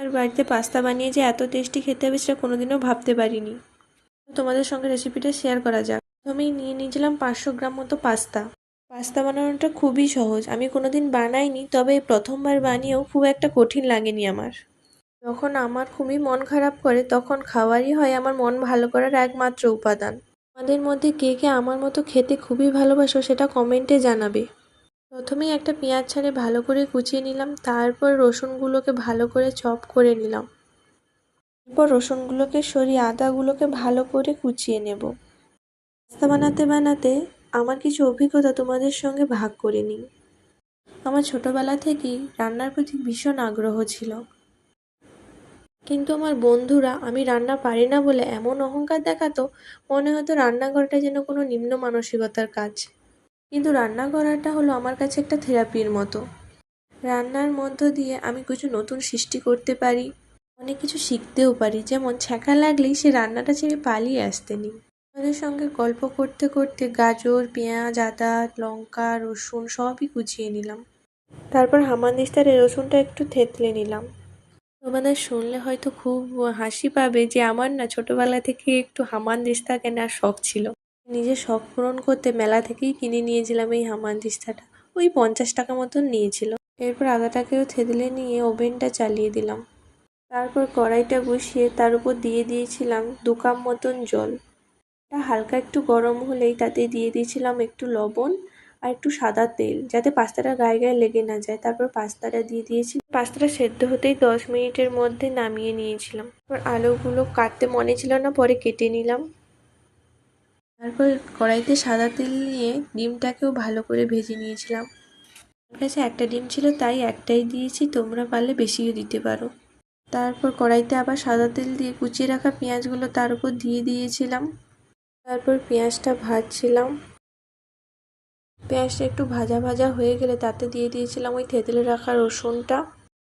আর বাড়িতে পাস্তা বানিয়ে যে এত টেস্টি খেতে হবে সেটা কোনোদিনও ভাবতে পারিনি। তোমাদের সঙ্গে রেসিপিটা শেয়ার করা যাক। প্রথমেই নিয়ে নিয়েছিলাম 500 গ্রাম মতো পাস্তা। পাস্তা বানানোটা খুবই সহজ, আমি কোনোদিন বানাইনি, তবে প্রথমবার বানিয়েও খুব একটা কঠিন লাগেনি আমার। যখন আমার খুবই মন খারাপ করে তখন খাওয়ারই হয় আমার মন ভালো করার একমাত্র উপাদান। আমাদের মধ্যে কে কে আমার মতো খেতে খুবই ভালোবাসো সেটা কমেন্টে জানাবে। প্রথমেই একটা পেঁয়াজ ছাড়ে ভালো করে কুচিয়ে নিলাম, তারপর রসুনগুলোকে ভালো করে চপ করে নিলাম। এরপর রসুনগুলোকে সরিয়ে আদাগুলোকে ভালো করে কুচিয়ে নেব। পাস্তা বানাতে বানাতে আমার কিছু অভিজ্ঞতা তোমাদের সঙ্গে ভাগ করে নিই। আমার ছোটবেলা থেকেই রান্নার প্রতি ভীষণ আগ্রহ ছিল, কিন্তু আমার বন্ধুরা আমি রান্না পারি না বলে এমন অহংকার দেখাতো, মনে হতো রান্না করাটা যেন কোনো নিম্ন মানসিকতার কাজ। কিন্তু রান্না করাটা হলো আমার কাছে একটা থেরাপির মতো। রান্নার মধ্য দিয়ে আমি কিছু নতুন সৃষ্টি করতে পারি, অনেক কিছু শিখতেও পারি। যেমন ছ্যাঁকা লাগলেই সে রান্নাটা ছেড়ে পালিয়ে আসতে নেই। আমাদের সঙ্গে গল্প করতে করতে গাজর, পেঁয়াজ, আদা, লঙ্কা, রসুন সবই কুচিয়ে নিলাম। তারপর হামানদিস্তার রসুনটা একটু থেতলে নিলাম। তোমাদের শুনলে হয়তো খুব হাসি পাবে যে আমার না ছোটবেলা থেকে একটু হামানদিস্তা কেনার শখ ছিল। নিজের শখ পূরণ করতে মেলা থেকেই কিনে নিয়েছিলাম এই হামানদিস্তাটা। ওই 50 টাকা মতন নিয়েছিল। এরপর আদাটাকেও থেতলে নিয়ে ওভেনটা চালিয়ে দিলাম। তারপর কড়াইটা বসিয়ে তার উপর দিয়ে দিয়েছিলাম 2 কাপ মতন জল। এটা হালকা একটু গরম হলেই তাতে দিয়ে দিয়েছিলাম একটু লবণ আর একটু সাদা তেল, যাতে পাস্তাটা গায়ে গায়ে লেগে না যায়। তারপর পাস্তাটা দিয়ে দিয়েছি। পাস্তাটা সেদ্ধ হতেই 10 মিনিটের মধ্যে নামিয়ে নিয়েছিলাম। তারপর আলুগুলো কাটতে মনে ছিল না, পরে কেটে নিলাম। তারপর কড়াইতে সাদা তেল নিয়ে ডিমটাকেও ভালো করে ভেজে নিয়েছিলাম। আমার কাছে একটা ডিম ছিল তাই একটাই দিয়েছি, তোমরা পারলে বেশিও দিতে পারো। তারপর কড়াইতে আবার সাদা তেল দিয়ে কুচিয়ে রাখা পেঁয়াজগুলো তার উপর দিয়ে দিয়েছিলাম। তারপর পেঁয়াজটা ভাজছিলাম। পেঁয়াজটা একটু ভাজা ভাজা হয়ে গেলে তাতে দিয়ে দিয়েছিলাম ওই থেতলে রাখা রসুনটা,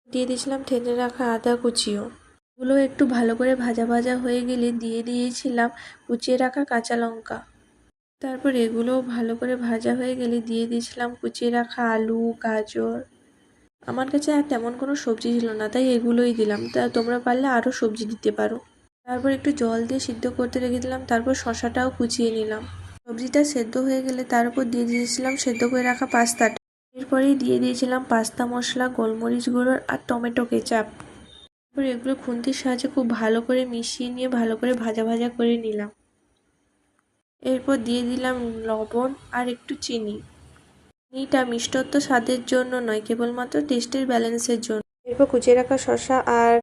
দিয়ে দিয়েছিলাম থেতলে রাখা আদা কুচিও। এগুলো একটু ভালো করে ভাজা ভাজা হয়ে গেলে দিয়ে দিয়েছিলাম কুচিয়ে রাখা কাঁচা লঙ্কা। তারপর এগুলোও ভালো করে ভাজা হয়ে গেলে দিয়ে দিয়েছিলাম কুচিয়ে রাখা আলু, গাজর। আমার কাছে আর তেমন কোনো সবজি ছিল না তাই এগুলোই দিলাম, তা তোমরা পারলে আরও সবজি দিতে পারো। তারপর একটু জল দিয়ে সিদ্ধ করতে রেখে দিলাম। তারপর শসাটাও কুচিয়ে নিলাম। সবজিটা সেদ্ধ হয়ে গেলে তার উপর দিয়ে দিয়েছিলাম সেদ্ধ করে রাখা পাস্তাটা। এরপরেই দিয়ে দিয়েছিলাম পাস্তা মশলা, গোলমরিচ গুঁড়ো আর টমেটো কেচাপ। তারপর এগুলো খুন্তির সাহায্যে খুব ভালো করে মিশিয়ে নিয়ে ভালো করে ভাজা ভাজা করে নিলাম। এরপর দিয়ে দিলাম লবণ আর একটু চিনি। চিনিটা মিষ্টত্ব স্বাদের জন্য নয়, কেবলমাত্র টেস্টের ব্যালেন্সের জন্য। এরপর কুচিয়ে রাখা শসা আর